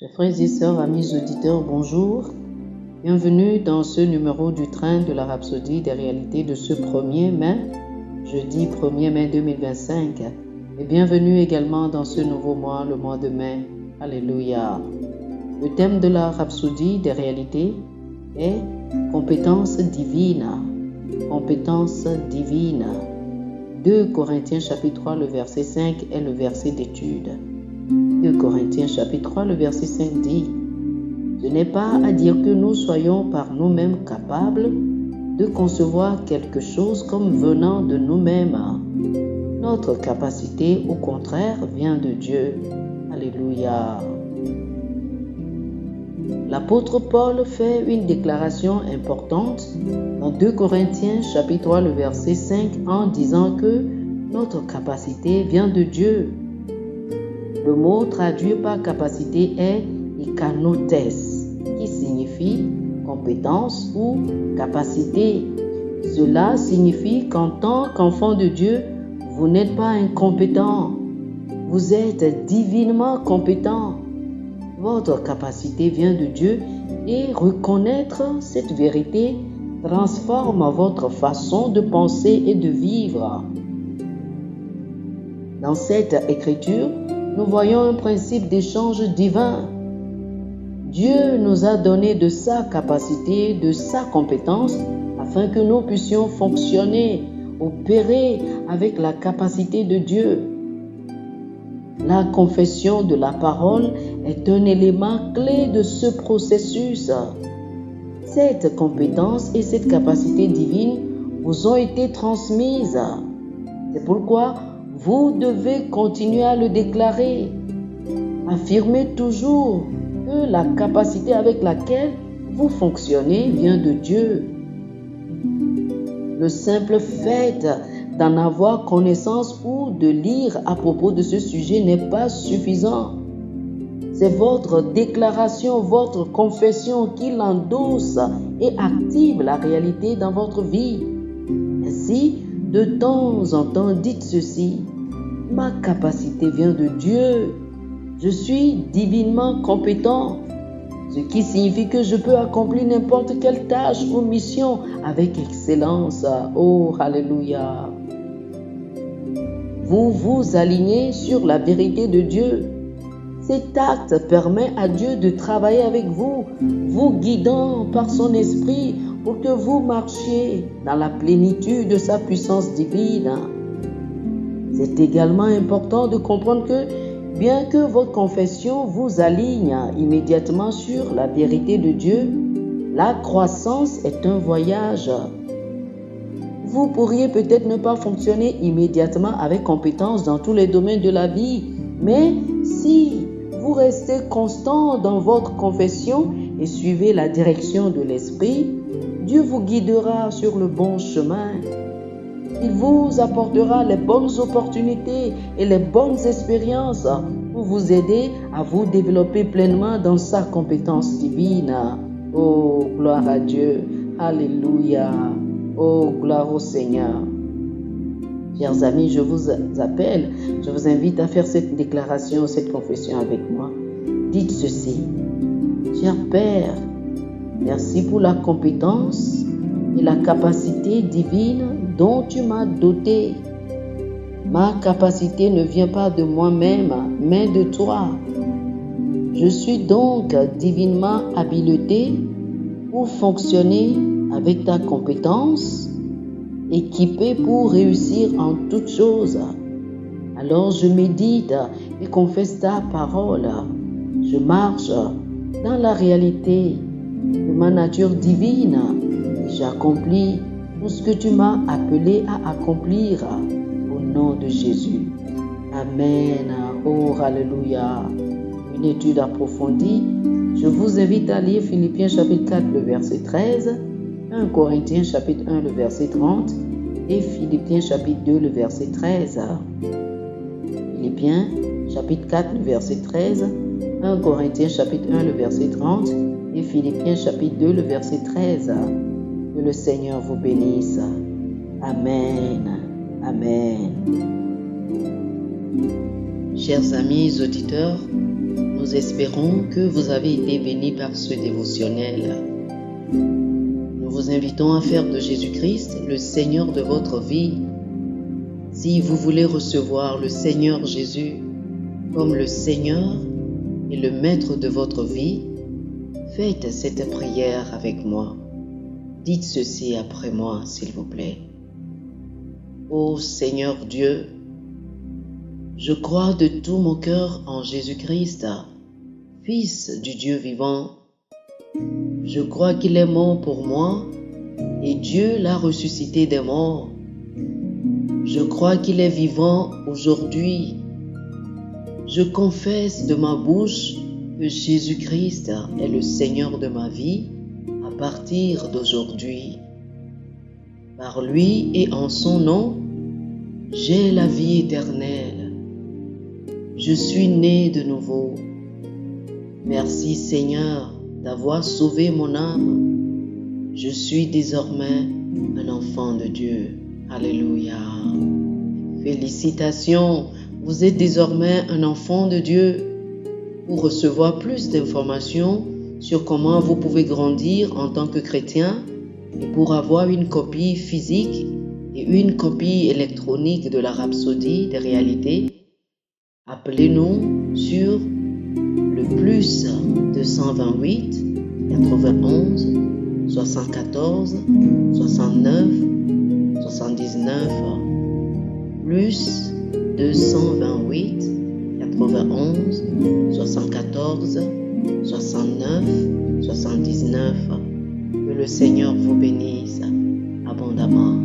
Chers frères et sœurs, amis auditeurs, bonjour. Bienvenue dans ce numéro du train de la Rhapsodie des réalités de ce 1er mai, jeudi 1er mai 2025. Et bienvenue également dans ce nouveau mois, le mois de mai. Alléluia. Le thème de la Rhapsodie des réalités est compétence divine. Compétence divine. 2 Corinthiens chapitre 3, le verset 5 est le verset d'étude. 2 Corinthiens chapitre 3, le verset 5 dit: Ce n'est pas à dire que nous soyons par nous-mêmes capables de concevoir quelque chose comme venant de nous-mêmes. Notre capacité, au contraire, vient de Dieu. Alléluia. L'apôtre Paul fait une déclaration importante dans 2 Corinthiens chapitre 3, le verset 5 en disant que notre capacité vient de Dieu. Le mot traduit par capacité est ikainotes, qui signifie compétence ou capacité. Cela signifie qu'en tant qu'enfant de Dieu, vous n'êtes pas incompétent. Vous êtes divinement compétent. Votre capacité vient de Dieu et reconnaître cette vérité transforme votre façon de penser et de vivre. Dans cette écriture, nous voyons un principe d'échange divin. Dieu nous a donné de sa capacité, de sa compétence, afin que nous puissions fonctionner, opérer avec la capacité de Dieu. La confession de la parole est un élément clé de ce processus. Cette compétence et cette capacité divine vous ont été transmises. C'est pourquoi vous devez continuer à le déclarer. Affirmez toujours que la capacité avec laquelle vous fonctionnez vient de Dieu. Le simple fait d'en avoir connaissance ou de lire à propos de ce sujet n'est pas suffisant. C'est votre déclaration, votre confession qui l'endosse et active la réalité dans votre vie. Ainsi, de temps en temps, dites ceci: ma capacité vient de Dieu. Je suis divinement compétent, ce qui signifie que je peux accomplir n'importe quelle tâche ou mission avec excellence. Oh, alléluia. Vous vous alignez sur la vérité de Dieu. Cet acte permet à Dieu de travailler avec vous, vous guidant par son esprit pour que vous marchiez dans la plénitude de sa puissance divine. C'est également important de comprendre que bien que votre confession vous aligne immédiatement sur la vérité de Dieu, la croissance est un voyage. Vous pourriez peut-être ne pas fonctionner immédiatement avec compétence dans tous les domaines de la vie, mais si vous restez constant dans votre confession et suivez la direction de l'Esprit, Dieu vous guidera sur le bon chemin. Il vous apportera les bonnes opportunités et les bonnes expériences pour vous aider à vous développer pleinement dans sa compétence divine. Oh, gloire à Dieu. Alléluia. Oh, gloire au Seigneur. Chers amis, je vous appelle, je vous invite à faire cette déclaration, cette confession avec moi. Dites ceci: Cher Père, merci pour la compétence et la capacité divine dont tu m'as doté. Ma capacité ne vient pas de moi-même, mais de toi. Je suis donc divinement habilité pour fonctionner avec ta compétence, équipé pour réussir en toutes choses. Alors je médite et confesse ta parole. Je marche dans la réalité de ma nature divine et j'accomplis tout ce que tu m'as appelé à accomplir au nom de Jésus. Amen. Oh, alléluia. Une étude approfondie. Je vous invite à lire Philippiens chapitre 4, le verset 13, 1 Corinthiens chapitre 1, le verset 30 et Philippiens chapitre 2, le verset 13. Philippiens chapitre 4, le verset 13, 1 Corinthiens chapitre 1, le verset 30 et Philippiens chapitre 2, le verset 13. Que le Seigneur vous bénisse. Amen. Amen. Chers amis auditeurs, Nous espérons que vous avez été bénis par ce dévotionnel. Nous vous invitons à faire de Jésus-Christ le Seigneur de votre vie. Si vous voulez recevoir le Seigneur Jésus comme le Seigneur et le Maître de votre vie, faites cette prière avec moi. Dites ceci après moi, s'il vous plaît. Ô Seigneur Dieu, je crois de tout mon cœur en Jésus-Christ, Fils du Dieu vivant. Je crois qu'il est mort pour moi et Dieu l'a ressuscité des morts. Je crois qu'il est vivant aujourd'hui. Je confesse de ma bouche que Jésus-Christ est le Seigneur de ma vie à partir d'aujourd'hui. Par lui et en son nom, j'ai la vie éternelle. Je suis né de nouveau. Merci Seigneur d'avoir sauvé mon âme. Je suis désormais un enfant de Dieu. Alléluia. Félicitations, vous êtes désormais un enfant de Dieu. Pour recevoir plus d'informations sur comment vous pouvez grandir en tant que chrétien et pour avoir une copie physique et une copie électronique de la Rhapsodie des réalités, appelez-nous sur le plus 228 91 74 69 79 plus 228 91 74 69 79. Que le Seigneur vous bénisse abondamment.